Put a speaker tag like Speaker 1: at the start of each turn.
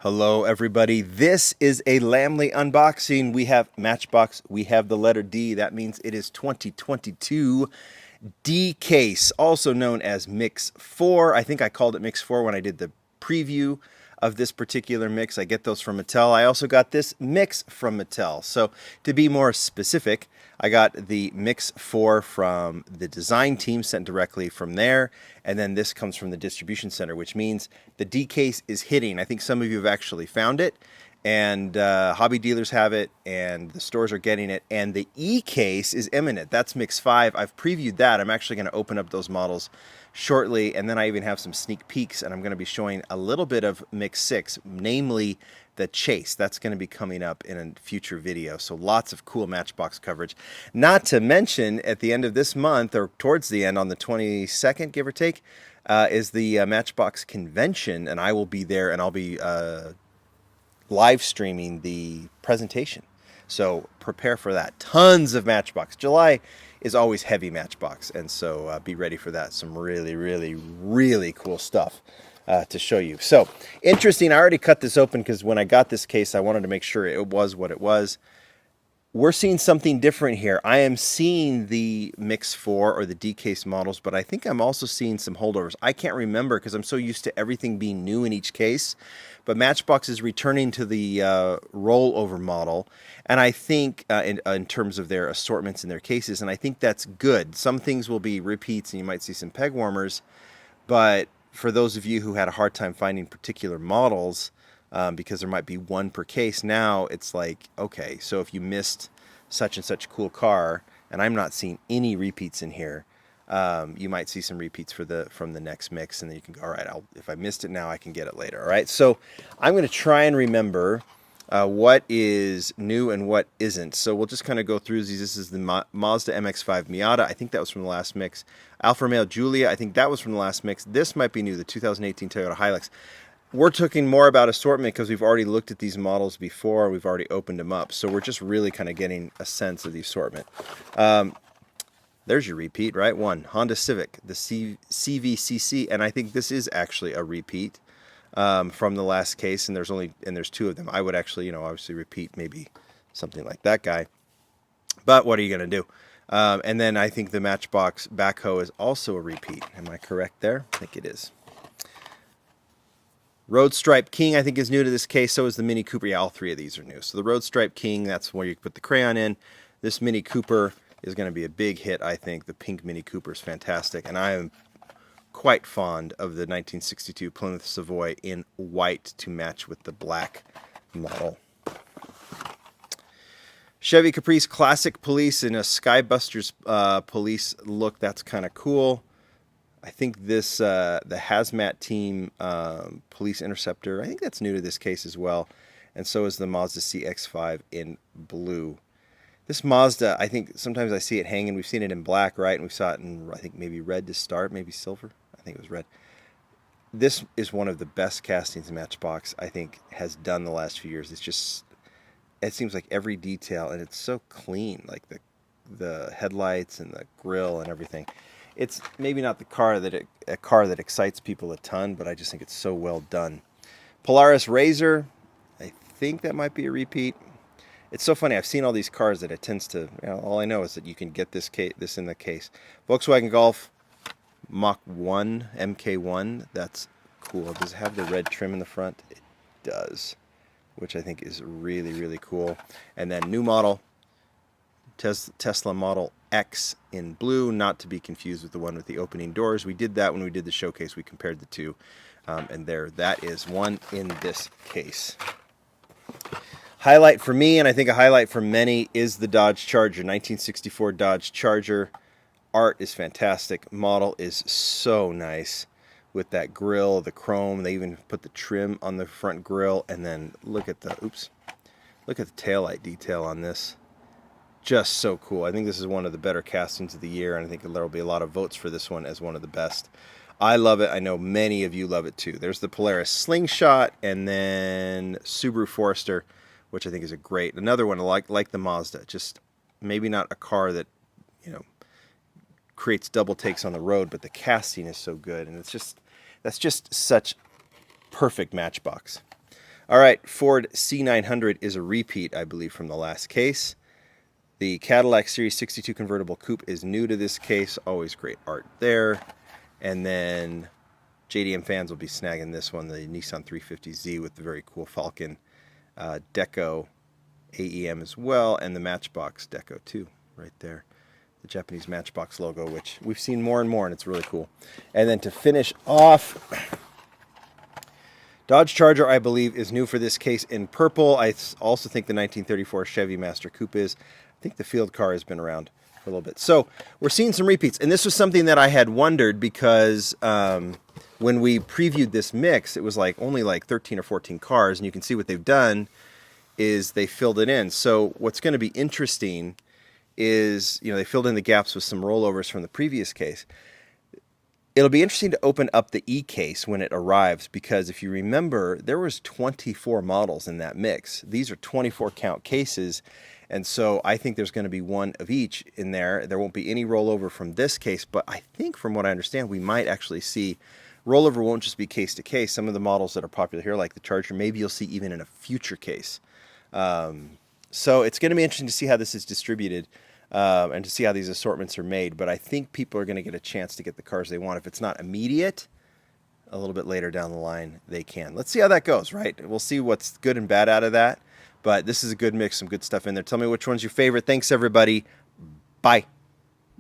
Speaker 1: Hello everybody, this is a Lamley unboxing. We have Matchbox, we have the letter D. That means it is 2022 D Case, also known as Mx5. I think I called it Mx5 when I did the preview of this particular mix. I get those from Mattel. I also got this mix from Mattel. So to be more specific, I got the Mx5 from the design team, sent directly from there, and then this comes from the distribution center, which means the D case is hitting. I think some of you have actually found it, and hobby dealers have it, and the stores are getting it, and the E case is imminent. That's Mx5. I've previewed that. I'm actually going to open up those models shortly, and then I even have some sneak peeks, and I'm going to be showing a little bit of Mx6, namely the Chase. That's going to be coming up in a future video. So lots of cool Matchbox coverage. Not to mention, at the end of this month, or towards the end, on the 22nd, give or take, is the Matchbox convention, and I will be there, and I'll be live streaming the presentation. So prepare for that. Tons of Matchbox. July is always heavy Matchbox, and so be ready for that. Some really, really, really cool stuff to show you. So interesting. I already cut this open because when I got this case, I wanted to make sure it was what it was. We're seeing something different here. I am seeing the Mx5 or the D case models, but I think I'm also seeing some holdovers. I can't remember because I'm so used to everything being new in each case, but Matchbox is returning to the rollover model, and I think in terms of their assortments and their cases, and I think that's good. Some things will be repeats, and you might see some peg warmers, but for those of you who had a hard time finding particular models, because there might be one per case, now it's like, okay, so if you missed such and such cool car, and I'm not seeing any repeats in here, you might see some repeats from the next mix, and then you can go, all right, if I missed it now, I can get it later. All right, so I'm going to try and remember what is new and what isn't. So we'll just kind of go through these. This is the Mazda Mx5 Miata. I think that was from the last mix. Alfa Romeo Giulia, I think that was from the last mix. This might be new, the 2018 Toyota Hilux. We're talking more about assortment because we've already looked at these models before. We've already opened them up. So we're just really kind of getting a sense of the assortment. There's your repeat, right? One, Honda Civic, the CVCC. And I think this is actually a repeat from the last case. And there's two of them. I would actually, obviously repeat maybe something like that guy. But what are you going to do? And then I think the Matchbox backhoe is also a repeat. Am I correct there? I think it is. Road Stripe King, I think, is new to this case. So is the Mini Cooper. Yeah, all three of these are new. So the Road Stripe King, that's where you put the crayon in. This Mini Cooper is going to be a big hit, I think. The pink Mini Cooper is fantastic. And I am quite fond of the 1962 Plymouth Savoy in white to match with the black model. Chevy Caprice Classic Police in a Skybusters police look. That's kind of cool. I think this, the Hazmat Team Police Interceptor, I think that's new to this case as well. And so is the Mazda Cx-5 in blue. This Mazda, I think sometimes I see it hanging. We've seen it in black, right? And we saw it in, I think, maybe red to start, maybe silver. I think it was red. This is one of the best castings Matchbox, I think, has done the last few years. It's just, it seems like every detail, and it's so clean, like the headlights and the grill and everything. It's maybe not a car that excites people a ton, but I just think it's so well done. Polaris Razor, I think that might be a repeat. It's so funny. I've seen all these cars that it tends to. All I know is that you can get this in the case. Volkswagen Golf Mach 1 MK1. That's cool. Does it have the red trim in the front? It does, which I think is really, really cool. And then new model. Tesla Model X in blue, not to be confused with the one with the opening doors. We did that when we did the showcase. We compared the two, and that is one in this case. Highlight for me, and I think a highlight for many, is the Dodge Charger, 1964 Dodge Charger. Art is fantastic. Model is so nice with that grill, the chrome. They even put the trim on the front grill, and then look at the taillight detail on this. Just so cool. I think this is one of the better castings of the year, and I think there will be a lot of votes for this one as one of the best. I love it. I know many of you love it too. There's the Polaris Slingshot, and then Subaru Forester, which I think is another one like the Mazda. Just maybe not a car that creates double takes on the road, but the casting is so good, and that's just such perfect Matchbox. All right, Ford C900 is a repeat, I believe, from the last case. The Cadillac Series 62 convertible coupe is new to this case. Always great art there. And then JDM fans will be snagging this one, the Nissan 350Z with the very cool Falcon Deco AEM as well, and the Matchbox Deco too, right there. The Japanese Matchbox logo, which we've seen more and more, and it's really cool. And then to finish off, Dodge Charger, I believe, is new for this case in purple. I also think the 1934 Chevy Master Coupe is. I think the field car has been around for a little bit. So we're seeing some repeats. And this was something that I had wondered because when we previewed this mix, it was like only like 13 or 14 cars. And you can see what they've done is they filled it in. So what's going to be interesting is, they filled in the gaps with some rollovers from the previous case. It'll be interesting to open up the E-case when it arrives because if you remember, there was 24 models in that mix. These are 24 count cases, and so I think there's going to be one of each in there. There won't be any rollover from this case, but I think from what I understand, we might actually see rollover won't just be case to case. Some of the models that are popular here, like the Charger, maybe you'll see even in a future case. So it's going to be interesting to see how this is distributed. And to see how these assortments are made. But I think people are going to get a chance to get the cars they want. If it's not immediate, a little bit later down the line, they can. Let's see how that goes, right? We'll see what's good and bad out of that. But this is a good mix, some good stuff in there. Tell me which one's your favorite. Thanks, everybody. Bye.